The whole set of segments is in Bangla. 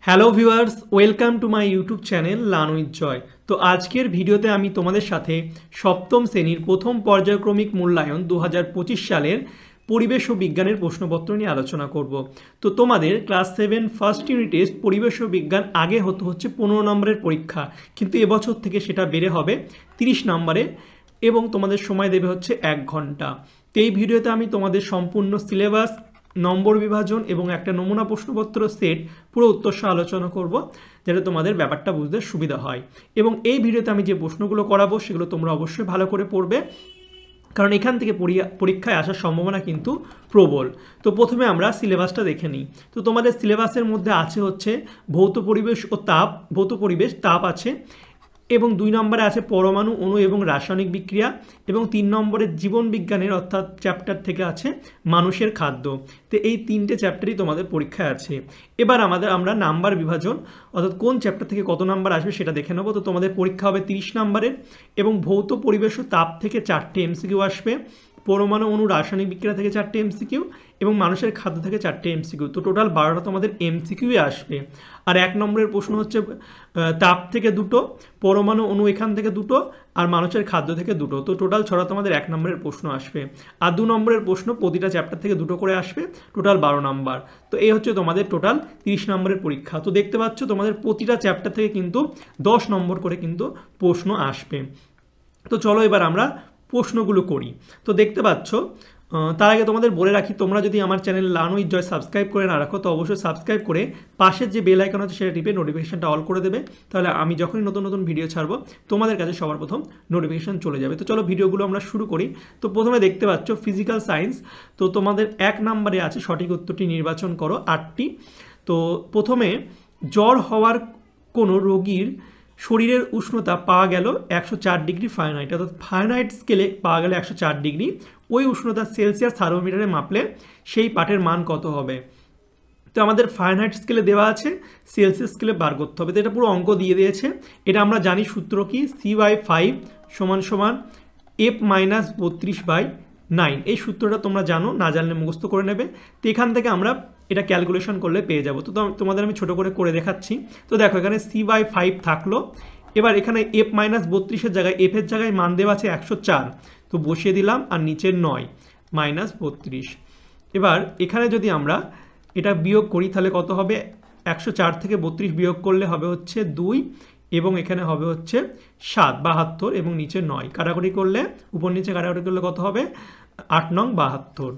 Hello viewers, welcome to my YouTube channel learn with Joy. তো আজকের ভিডিওতে আমি তোমাদের সাথে সপ্তম শ্রেণীর প্রথম পর্যায়ক্রমিক মূল্যায়ন 2025 সালের পরিবেশ ও বিজ্ঞানের প্রশ্নপত্র নিয়ে আলোচনা করব। তো তোমাদের ক্লাস 7 ফার্স্ট ইউনিট টেস্ট পরিবেশ ও বিজ্ঞান আগে হচ্ছে 15 নম্বরের পরীক্ষা, কিন্তু এবছর থেকে সেটা বেড়ে হবে 30 নম্বরে এবং তোমাদের সময় দেবে হচ্ছে 1 ঘন্টা। তো এই ভিডিওতে আমি তোমাদের সম্পূর্ণ সিলেবাস, নম্বর বিভাজন এবং একটা নমুনা প্রশ্নপত্র সেট পুরো উত্তরসহ আলোচনা করব, যাতে তোমাদের ব্যাপারটা বুঝতে সুবিধা হয়। এবং এই ভিডিওতে আমি যে প্রশ্নগুলো করাবো সেগুলো তোমরা অবশ্যই ভালো করে পড়বে, কারণ এখান থেকে পরীক্ষায় আসার সম্ভাবনা কিন্তু প্রবল। তো প্রথমে আমরা সিলেবাসটা দেখে নিই। তো তোমাদের সিলেবাসের মধ্যে আছে হচ্ছে ভৌত পরিবেশ তাপ আছে, এবং 2 নম্বরে আছে পরমাণু, অণু এবং রাসায়নিক বিক্রিয়া, এবং 3 নম্বরে জীবন বিজ্ঞানের অর্থাৎ চ্যাপ্টার থেকে আছে মানুষের খাদ্য। তো এই 3টে চ্যাপ্টারই তোমাদের পরীক্ষায় আছে। এবার আমরা নাম্বার বিভাজন অর্থাৎ কোন চ্যাপ্টার থেকে কত নাম্বার আসবে সেটা দেখে নেবো। তো তোমাদের পরীক্ষা হবে 30 নম্বরের, এবং ভৌত পরিবেশ ও তাপ থেকে 4টে এমসিকিউ আসবে, পরমাণু, অণু, রাসায়নিক বিক্রিয়া থেকে 4টে এমসিকিউ, এবং মানুষের খাদ্য থেকে 4টে এমসিকিউ। তো টোটাল 12টা তোমাদের এমসিকিউই আসবে। আর 1 নম্বরের প্রশ্ন হচ্ছে তাপ থেকে 2টো, পরমাণু, অণু এখান থেকে 2টো, আর মানুষের খাদ্য থেকে 2টো। তো টোটাল 6টা তোমাদের 1 নম্বরের প্রশ্ন আসবে। আর 2 নম্বরের প্রশ্ন প্রতিটা চ্যাপ্টার থেকে 2টো করে আসবে, টোটাল 12 নম্বর। তো এই হচ্ছে তোমাদের টোটাল 30 নম্বরের পরীক্ষা। তো দেখতে পাচ্ছ তোমাদের প্রতিটা চ্যাপ্টার থেকে কিন্তু 10 নম্বর করে কিন্তু প্রশ্ন আসবে। তো চলো এবার আমরা প্রশ্নগুলো করি। তো দেখতে পাচ্ছ, তার আগে তোমাদের বলে রাখি, তোমরা যদি আমার channel learn with Joy subscribe করে না রাখো তো অবশ্যই সাবস্ক্রাইব করে পাশের যে বেল আইকন আছে সেটা টিপে নোটিফিকেশনটা অল করে দেবে। তাহলে আমি যখনই নতুন নতুন ভিডিও ছাড়বো তোমাদের কাছে সবার প্রথম নোটিফিকেশন চলে যাবে। তো চলো ভিডিওগুলো আমরা শুরু করি। তো প্রথমে দেখতে পাচ্ছ ফিজিক্যাল সায়েন্স। তো তোমাদের 1 নম্বরে আছে সঠিক উত্তরটি নির্বাচন করো 8টি। তো প্রথমে জ্বর হওয়ার কোনো রোগীর শরীরের উষ্ণতা পাওয়া গেল 104 ডিগ্রি ফারেনহাইট, অর্থাৎ ফারেনহাইট স্কেলে পাওয়া গেল 104 ডিগ্রি। ওই উষ্ণতা সেলসিয়াস থার্মোমিটারে মাপলে সেই পাঠের মান কত হবে? তো আমাদের ফারেনহাইট স্কেলে দেওয়া আছে, সেলসিয়াস স্কেলে বার করতে হবে। তো এটা পুরো অঙ্ক দিয়ে দিয়েছে। এটা আমরা জানি সূত্র কি, C/5 = F-32/9। এই সূত্রটা তোমরা জানো, না জানলে মুখস্থ করে নেবে। তো এখান থেকে আমরা এটা ক্যালকুলেশন করলে পেয়ে যাবো। তো তোমাদের আমি ছোট করে দেখাচ্ছি। তো দেখো এখানে C/5 থাকলো। এবার এখানে F-32-এর জায়গায় F এর জায়গায় মান দেওয়া আছে 104, তো বসিয়ে দিলাম, আর নিচে 9 -32। এবার এখানে যদি আমরা এটা বিয়োগ করি তাহলে কত হবে? 104 থেকে 32 বিয়োগ করলে হবে হচ্ছে 2, এবং এখানে হবে হচ্ছে 7 72, এবং নিচে 9। কাটাকুটি করলে উপর নিচে কাটাকুটি করলে কত হবে? 8 নং 72।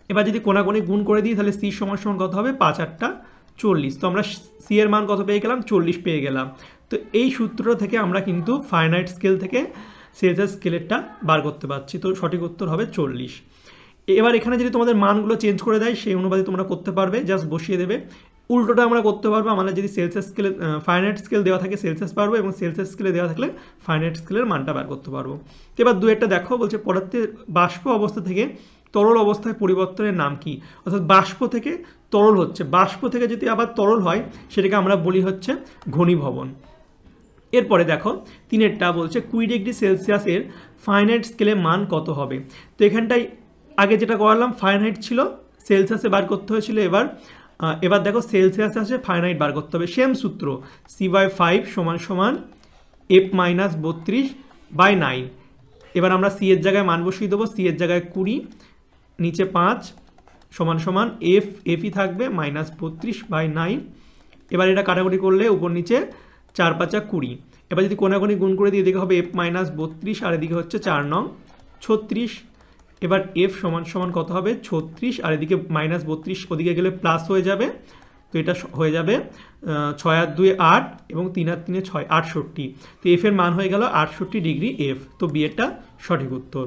এবার যদি কোনাকুনি গুণ করে দিই তাহলে C = কত হবে? 5 8 40। তো আমরা C এর মান কত পেয়ে গেলাম? 40 পেয়ে গেলাম। তো এই সূত্রটা থেকে আমরা কিন্তু ফারেনহাইট স্কেল থেকে সেলসিয়াস স্কেলেরটা বার করতে পারছি। তো সঠিক উত্তর হবে 40। এবার এখানে যদি তোমাদের মানগুলো চেঞ্জ করে দেয় সেই অনুপাতে তোমরা করতে পারবে, জাস্ট বসিয়ে দেবে। উল্টোটা আমরা করতে পারবো, আমাদের যদি সেলসিয়াস স্কেলে ফারেনহাইট স্কেল দেওয়া থাকে সেলসিয়াস পারবো, এবং সেলসিয়াস স্কেলে দেওয়া থাকলে ফারেনহাইট স্কেলের মানটা বার করতে পারবো। তো এবার 2-1টা দেখো, বলছে পদার্থের বাষ্প অবস্থা থেকে তরল অবস্থায় পরিবর্তনের নাম কি? অর্থাৎ বাষ্প থেকে তরল হচ্ছে, বাষ্প থেকে যদি আবার তরল হয় সেটাকে আমরা বলি হচ্ছে ঘনীভবন। এরপরে দেখো 3-এরটা বলছে 20 ডিগ্রি সেলসিয়াসের ফারেনহাইট স্কেলে মান কত হবে? তো এখানটায় আগে যেটা করালাম ফারেনহাইট ছিল, সেলসিয়াসে বার করতে হয়েছিল। এবার দেখো সেলসিয়াসে আছে, ফারেনহাইট বার করতে হবে। সেম সূত্র, C/5 = F-32/9। এবার আমরা C এর জায়গায় মান বসিয়ে দেবো। C এর জায়গায় 20, নিচে 5 = F থাকবে -32/9। এবার এটা কাটাকুটি করলে উপর নিচে 4 5 20। এবার যদি কোনাকুনি গুণ করে দিয়ে এদিকে হবে F-32, আর এদিকে হচ্ছে 4 নং 36। এবার F = কত হবে? 36, আর এদিকে -32 ওদিকে গেলে প্লাস হয়ে যাবে। তো এটা হয়ে যাবে 6 আর 2 8, এবং 3 আর 3 6 68। তো F এর মান হয়ে গেল 68 ডিগ্রি F। তো বি এরটা সঠিক উত্তর।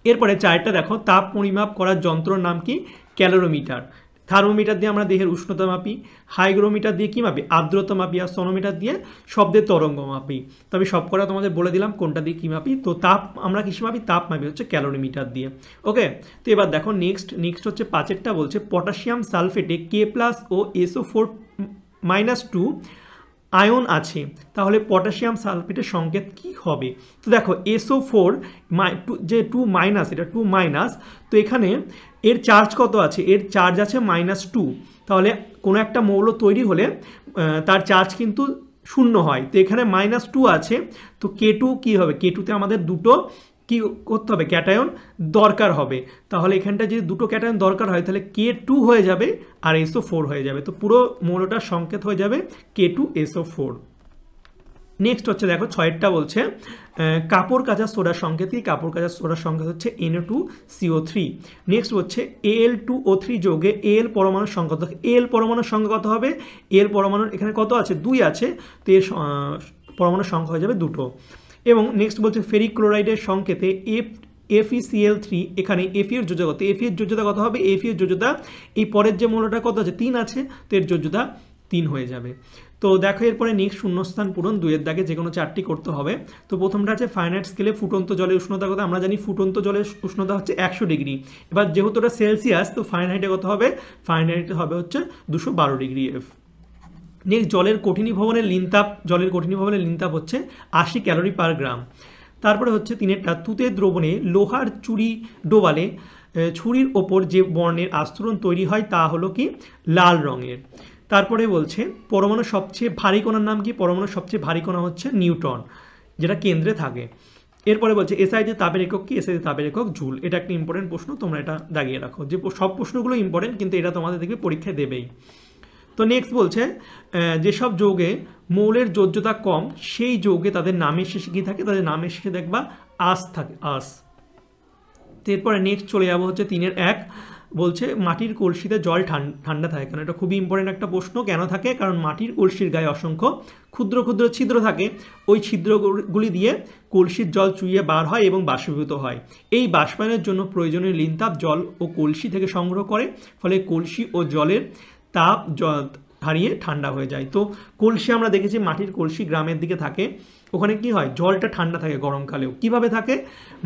এরপরে 4টা দেখো, তাপ পরিমাপ করার যন্ত্রের নাম কি? ক্যালোরিমিটার। থার্মোমিটার দিয়ে আমরা দেহের উষ্ণতা মাপি, হাইগ্রোমিটার দিয়ে কি মাপি? আর্দ্রতা মাপি, আর সনোমিটার দিয়ে শব্দের তরঙ্গ মাপি। তো আমি সব কটা তোমাদের বলে দিলাম কোনটা দিয়ে কী মাপি। তো তাপ আমরা কিসে মাপি? তাপ মাপি হচ্ছে ক্যালোরিমিটার দিয়ে। ওকে, তো এবার দেখো নেক্সট হচ্ছে 5-এরটা বলছে পটাশিয়াম সালফেটে K+ ও SO4- আয়ন আছে, তাহলে পটাশিয়াম সালফেটের সংকেত কি হবে? তো দেখো SO4 যে 2- এটা 2-, তো এখানে এর চার্জ কত আছে? এর চার্জ আছে -2। তাহলে কোনো একটা মৌল তৈরি হলে তার চার্জ কিন্তু শূন্য হয়। তো এখানে -2 আছে, তো K2 কী হবে, K2তে আমাদের দুটো কি করতে হবে, ক্যাটায়ন দরকার হবে। তাহলে এখানটা যদি দুটো ক্যাটায়ন দরকার হয় তাহলে K2 হয়ে যাবে আর SO4 হয়ে যাবে। তো পুরো মৌলটার সংকেত হয়ে যাবে K2SO4। নেক্সট হচ্ছে দেখো 6টা বলছে কাপড় কাচা সোডার সংকেত কি, কাপড় কাচা সোডার সংকেত হচ্ছে Na2CO3। নেক্সট হচ্ছে Al2O3 যৌগে Al পরমাণুর সংখ্যা কত, Al পরমাণুর সংখ্যা কত হবে, Al পরমাণুর এখানে কত আছে, 2 আছে, তো এর পরমাণুর সংখ্যা হয়ে যাবে 2। এবং নেক্সট বলছে ফেরিক ক্লোরাইডের সংকেতে FeCl3, এখানে Fe এর যোজ্যতা কত, Fe এর যোজ্যতা কত হবে, Fe এর যোজ্যতা এই পরের যে মৌলটা কত আছে 3 আছে, তো এর যোজ্যতা 3 হয়ে যাবে। তো দেখো এরপরে নেক্সট শূন্যস্থান পূরণ 2-এর দাগে যে কোনো 4টি করতে হবে। তো প্রথমটা আছে ফারেনহাইট স্কেলে ফুটন্ত জলের উষ্ণতা কত, আমরা জানি ফুটন্ত জলের উষ্ণতা হচ্ছে 100 ডিগ্রি। এবার যেহেতু এটা সেলসিয়াস, তো ফারেনহাইটে কত হবে, ফারেনহাইটে হবে হচ্ছে 212 ডিগ্রি F। নেক্সট জলের কঠিনীভবনের লিনতাপ, জলের কঠিনীভবনের লিনতাপ হচ্ছে 80 ক্যালোরি পার গ্রাম। তারপরে হচ্ছে 3-এরটা তুতের দ্রবণে লোহার চুরি ডোবালে ছুরির ওপর যে বর্ণের আস্তরণ তৈরি হয় তা হলো কি লাল রঙের। তারপরে বলছে পরমাণুর সবচেয়ে ভারী কণার নাম কি, পরমাণুর সবচেয়ে ভারী কণা হচ্ছে নিউটন, যেটা কেন্দ্রে থাকে। এরপরে বলছে এসআইতে তাপের একক কি, এসআইতে তাপের একক জুল। এটা একটা ইম্পর্টেন্ট প্রশ্ন, তোমরা এটা দাগিয়ে রাখো, যে সব প্রশ্নগুলো ইম্পর্টেন্ট কিন্তু এটা তোমাদের দেখবে পরীক্ষায় দেবেই। তো নেক্সট বলছে যেসব যৌগে মৌলের যোজ্যতা কম সেই যৌগে তাদের নামের শেষে কী থাকে, তাদের নামের শেষে দেখবা আস থাকে, আস। তো এরপরে নেক্সট চলে যাবো হচ্ছে 3-এর 1, বলছে মাটির কলসিতে জল ঠান্ডা থাকে কেন। এটা খুবই ইম্পর্টেন্ট একটা প্রশ্ন, কেন থাকে, কারণ মাটির কলসির গায়ে অসংখ্য ক্ষুদ্র ক্ষুদ্র ছিদ্র থাকে, ওই ছিদ্রগুলি দিয়ে কলসির জল চুইয়ে বার হয় এবং বাষ্পীভূত হয়। এই বাষ্পায়নের জন্য প্রয়োজনীয় লিনতাপ জল ও কলসি থেকে সংগ্রহ করে, ফলে কলসি ও জলের তাপ হারিয়ে ঠান্ডা হয়ে যায়। তো কলসি আমরা দেখেছি, মাটির কলসি গ্রামের দিকে থাকে, ওখানে কি হয়, জলটা ঠান্ডা থাকে গরমকালেও। কিভাবে থাকে,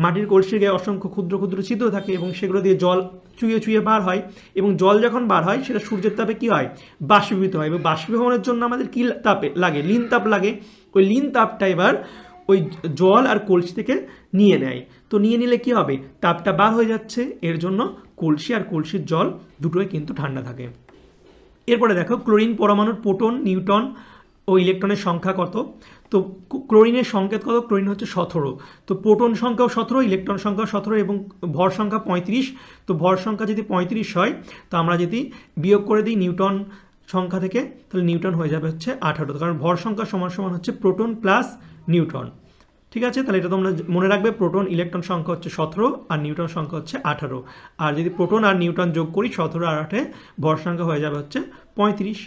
মাটির কলসির গায়ে অসংখ্য ক্ষুদ্র ক্ষুদ্র ছিদ্র থাকে এবং সেগুলো দিয়ে জল চুইয়ে চুইয়ে বার হয়, এবং জল যখন বার হয় সেটা সূর্যের তাপে কি হয়, বাষ্পীভূত হয়। এবং বাষ্পীভবনের জন্য আমাদের কি তাপে লাগে, লিন তাপ লাগে। ওই লিন তাপটা এবার ওই জল আর কলসি থেকে নিয়ে নেয়। তো নিয়ে নিলে কি হবে, তাপটা বার হয়ে যাচ্ছে, এর জন্য কলসি আর কলসির জল দুটোই কিন্তু ঠান্ডা থাকে। এরপরে দেখো ক্লোরিন পরমাণুর প্রোটন, নিউট্রন ও ইলেকট্রনের সংখ্যা কত। তো ক্লোরিনের সংকেত কত, ক্লোরিন হচ্ছে 17। তো প্রোটন সংখ্যাও 17, ইলেকট্রন সংখ্যাও 17 এবং ভর সংখ্যা 35। তো ভর সংখ্যা যদি 35 হয়, তো আমরা যদি বিয়োগ করে দিই নিউটন সংখ্যা থেকে, তাহলে নিউটন হয়ে যাবে হচ্ছে 18, কারণ ভর সংখ্যা সমান সমান হচ্ছে প্রোটন প্লাস নিউট্রন। ঠিক আছে, তাহলে এটা তোমরা মনে রাখবে, প্রোটন ইলেকট্রন সংখ্যা হচ্ছে 17 আর নিউটন সংখ্যা হচ্ছে 18। আর যদি প্রোটন আর নিউটন যোগ করি 17 আর 8, ভর সংখ্যা হয়ে যাবে হচ্ছে 35।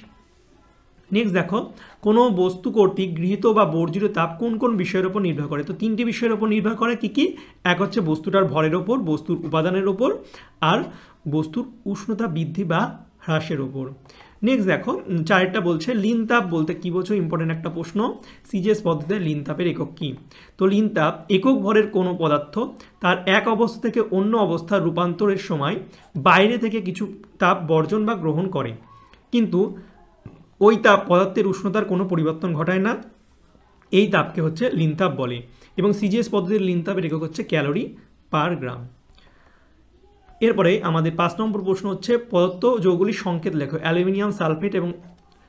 নেক্সট দেখো কোনো বস্তু কর্তৃক গৃহীত বা বর্জিত তাপ কোন কোন বিষয়ের উপর নির্ভর করে। তো 3টি বিষয়ের উপর নির্ভর করে, কি কি, এক হচ্ছে বস্তুটার ভরের ওপর, বস্তুর উপাদানের ওপর, আর বস্তুর উষ্ণতা বৃদ্ধি বা হ্রাসের ওপর। নেক্সট দেখো 4টা বলছে লিন তাপ বলতে কি বোঝো, ইম্পর্টেন্ট একটা প্রশ্ন। সিজিএস পদ্ধতিতে লিন তাপের একক কি। তো লিন তাপ একক ভরের কোনো পদার্থ তার এক অবস্থা থেকে অন্য অবস্থার রূপান্তরের সময় বাইরে থেকে কিছু তাপ বর্জন বা গ্রহণ করে, কিন্তু ওই তাপ পদার্থের উষ্ণতার কোনো পরিবর্তন ঘটায় না, এই তাপকে হচ্ছে লিন তাপ বলে। এবং সিজিএস পদ্ধতির লিন তাপের একক হচ্ছে ক্যালোরি পার গ্রাম। এরপরে আমাদের 5 নম্বর প্রশ্ন হচ্ছে পদার্থ যৌগগুলির সংকেত লেখো। অ্যালুমিনিয়াম সালফেট এবং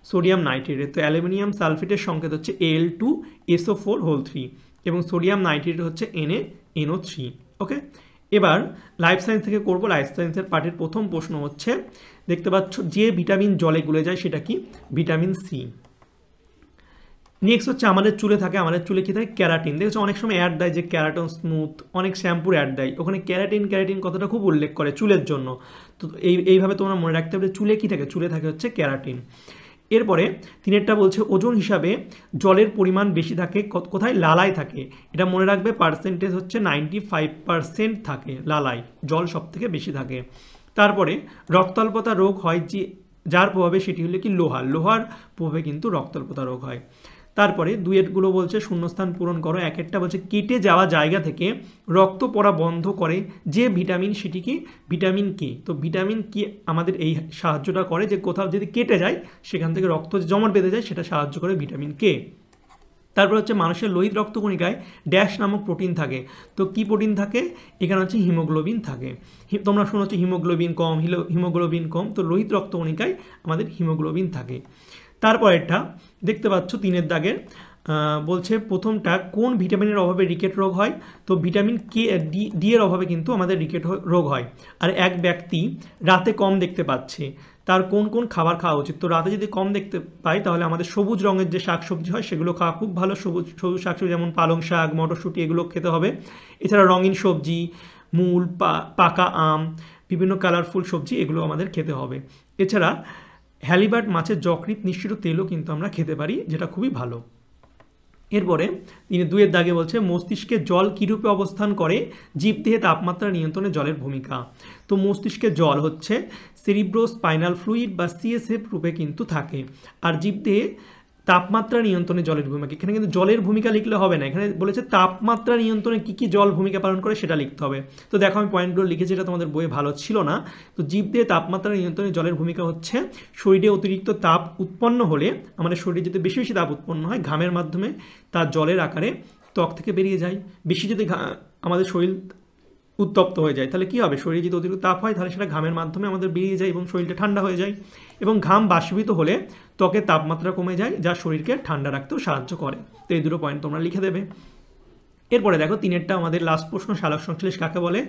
সোডিয়াম নাইট্রেট। তো অ্যালুমিনিয়াম সালফেটের সংকেত হচ্ছে Al2SO4 এবং সোডিয়াম নাইট্রেট হচ্ছে NaNO3। ওকে, এবার লাইফ সায়েন্স থেকে করব। লাইফ সায়েন্সের পার্টের প্রথম প্রশ্ন হচ্ছে, দেখতে পাচ্ছ যে ভিটামিন জলে গুলে যায় সেটা কি, ভিটামিন সি। নেক্সট হচ্ছে আমাদের চুলে থাকে, আমাদের চুলে কী থাকে, ক্যারাটিন। দেখছো অনেক সময় অ্যাড দেয় যে ক্যারাটন স্মুথ, অনেক শ্যাম্পুর অ্যাড দেয়, ওখানে ক্যারাটিন কথাটা খুব উল্লেখ করে চুলের জন্য। তো এইভাবে তোমরা মনে রাখতে হবে চুলে কী থাকে, চুলে থাকে হচ্ছে ক্যারাটিন। এরপরে 3টা বলছে ওজন হিসাবে জলের পরিমাণ বেশি থাকে কোথায়, লালায় থাকে। এটা মনে রাখবে, পার্সেন্টেজ হচ্ছে 95% থাকে লালায়, জল সব থেকে বেশি থাকে। তারপরে রক্তাল্পতা রোগ হয় যার প্রভাবে, সেটি হলো কি লোহার প্রভাবে কিন্তু রক্তাল্পতা রোগ হয়। তারপরে 2-এরগুলো বলছে শূন্যস্থান পূরণ করো। 1-একটা বলছে কেটে যাওয়া জায়গা থেকে রক্ত পড়া বন্ধ করে যে ভিটামিন, সেটি কি, ভিটামিন কে। তো ভিটামিন কে আমাদের এই সাহায্যটা করে যে কোথাও যদি কেটে যায় সেখান থেকে রক্ত জমাট বেঁধে যায়, সেটা সাহায্য করে ভিটামিন কে। তারপর হচ্ছে মানুষের লোহিত রক্তকণিকায় ড্যাশ নামক প্রোটিন থাকে। তো কি প্রোটিন থাকে? এখানে হচ্ছে হিমোগ্লোবিন থাকে। তোমরা শোনো হচ্ছে হিমোগ্লোবিন কম, তো লোহিত রক্তকণিকায় আমাদের হিমোগ্লোবিন থাকে। তারপরেরটা দেখতে পাচ্ছ 3 দাগের, বলছে প্রথমটা কোন ভিটামিনের অভাবে রিকেট রোগ হয়? তো ভিটামিন ডি এর অভাবে কিন্তু আমাদের রিকেট রোগ হয়। আর এক ব্যক্তি রাতে কম দেখতে পাচ্ছে, তার কোন কোন খাবার খাওয়া উচিত? তো রাতে যদি কম দেখতে পাই তাহলে আমাদের সবুজ রঙের যে শাকসবজি হয় সেগুলো খাওয়া খুব ভালো। সবুজ শাকসবজি যেমন পালং শাক, মটরশুঁটি এগুলো খেতে হবে। এছাড়া রঙিন সবজি, মূল, পাকা আম, বিভিন্ন কালারফুল সবজি এগুলো আমাদের খেতে হবে। এছাড়া হ্যালিবার্ট মাছের যকৃৎ নিঃসৃত তেলও কিন্তু আমরা খেতে পারি, যেটা খুবই ভালো। এরপরে 2 দাগে বলছে মস্তিষ্কে জল কীরূপে অবস্থান করে? জীবদেহে তাপমাত্রা নিয়ন্ত্রণে জলের ভূমিকা। তো মস্তিষ্কে জল হচ্ছে সেরিব্রোস্পাইনাল ফ্লুইড বা সিএসএফ রূপে কিন্তু থাকে। আর জীবদেহে তাপমাত্রা নিয়ন্ত্রণে জলের ভূমিকা, এখানে কিন্তু জলের ভূমিকা লিখলে হবে না, এখানে বলেছে তাপমাত্রা নিয়ন্ত্রণে কী কী জল ভূমিকা পালন করে সেটা লিখতে হবে। তো দেখো আমি পয়েন্টগুলো লিখেছি, এটা তোমাদের বইয়ে ভালো ছিল না। তো জীবদেহে তাপমাত্রা নিয়ন্ত্রণে জলের ভূমিকা হচ্ছে শরীরে অতিরিক্ত তাপ উৎপন্ন হলে, আমাদের শরীরে যদি বেশি বেশি তাপ উৎপন্ন হয় ঘামের মাধ্যমে তা জলের আকারে ত্বক থেকে বেরিয়ে যায়। বেশি যদি আমাদের শরীর উত্তপ্ত হয়ে যায় তাহলে কী হবে? শরীরে যদি অতিরিক্ত তাপ হয় তাহলে সেটা ঘামের মাধ্যমে আমাদের বেরিয়ে যায় এবং শরীরটা ঠান্ডা হয়ে যায়। এবং ঘাম বাষ্পীভূত হলে ত্বকের তাপমাত্রা কমে যায়, যা শরীরকে ঠান্ডা রাখতেও সাহায্য করে। তো এই দুটো পয়েন্ট তোমরা লিখে দেবে। এরপরে দেখো 3 আমাদের লাস্ট প্রশ্ন, সালোক সংশ্লেষ কাকে বলে?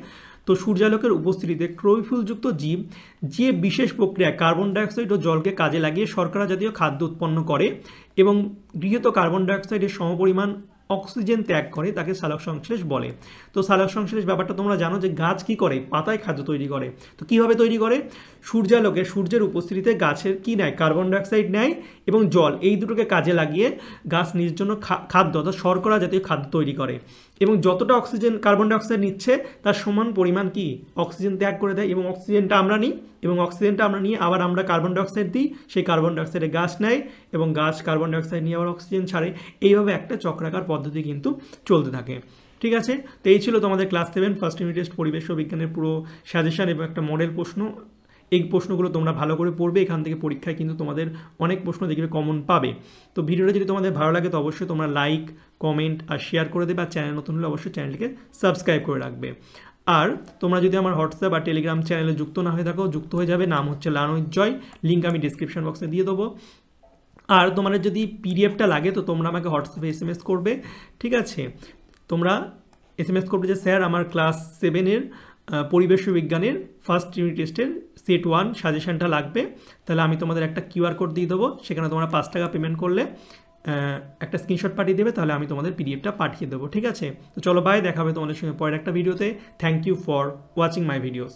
তো সূর্যালোকের উপস্থিতিতে ক্লোরোফিলযুক্ত জীব যে বিশেষ প্রক্রিয়ায় কার্বন ডাইঅক্সাইড ও জলকে কাজে লাগিয়ে শর্করা জাতীয় খাদ্য উৎপন্ন করে এবং গৃহীত কার্বন ডাইঅক্সাইডের সমপরিমাণ অক্সিজেন ত্যাগ করে তাকে সালোক সংশ্লেষ বলে। তো সালোক সংশ্লেষ ব্যাপারটা তোমরা জানো যে গাছ কি করে? পাতায় খাদ্য তৈরি করে। তো কীভাবে তৈরি করে? সূর্যালোকে সূর্যের উপস্থিতিতে গাছের কি নেয়? কার্বন ডাইঅক্সাইড নেয় এবং জল, এই দুটোকে কাজে লাগিয়ে গাছ নিজের জন্য খাদ্য অর্থাৎ শর্করা জাতীয় খাদ্য তৈরি করে এবং যতটা অক্সিজেন কার্বন ডাইঅক্সাইড নিচ্ছে তার সমান পরিমাণ কি অক্সিজেন ত্যাগ করে দেয় এবং অক্সিজেনটা আমরা নিই এবং অক্সিজেনটা আমরা নিয়ে আবার আমরা কার্বন ডাইঅক্সাইড দিই, সেই কার্বন ডাইঅক্সাইডে গাছ নেয় এবং গাছ কার্বন ডাইঅক্সাইড নিয়ে আবার অক্সিজেন ছাড়ে। এইভাবে একটা চক্রাকার পদ্ধতি কিন্তু চলতে থাকে। ঠিক আছে, তো এই ছিল তোমাদের ক্লাস 7 ফার্স্ট ইউনিট টেস্ট পরিবেশ ও বিজ্ঞানের পুরো সাজেশন এবং একটা মডেল প্রশ্ন। এই প্রশ্নগুলো তোমরা ভালো করে পড়বে, এখান থেকে পরীক্ষায় কিন্তু তোমাদের অনেক প্রশ্ন দেখবে কমন পাবে। তো ভিডিওটা যদি তোমাদের ভালো লাগে তো অবশ্যই তোমরা লাইক, কমেন্ট আর শেয়ার করে দেবে, আর চ্যানেল নতুন হলে অবশ্যই চ্যানেলটিকে সাবস্ক্রাইব করে রাখবে। আর তোমরা যদি আমার হোয়াটসঅ্যাপ আর টেলিগ্রাম চ্যানেলে যুক্ত না হয়ে থাকো, যুক্ত হয়ে যাবে, নাম হচ্ছে লানুইজ জয়, লিঙ্ক আমি ডিসক্রিপশন বক্সে দিয়ে দেবো। আর তোমাদের যদি পিডিএফটা লাগে তো তোমরা আমাকে হোয়াটসঅ্যাপে SMS করবে। ঠিক আছে, তোমরা SMS করবে যে স্যার আমার ক্লাস 7-এর পরিবেশ বিজ্ঞানের ফার্স্ট ইউনিট টেস্টের সেট 1 সাজেশনটা লাগবে। তাহলে আমি তোমাদের একটা QR কোড দিয়ে দেবো, সেখানে তোমরা 5 টাকা পেমেন্ট করলে একটা স্ক্রিনশট পাঠিয়ে দেবে, তাহলে আমি তোমাদের পিডিএফটা পাঠিয়ে দেবো। ঠিক আছে, তো চলো বাই, দেখা হবে তোমাদের সঙ্গে পরের একটা ভিডিওতে। Thank you for watching my videos.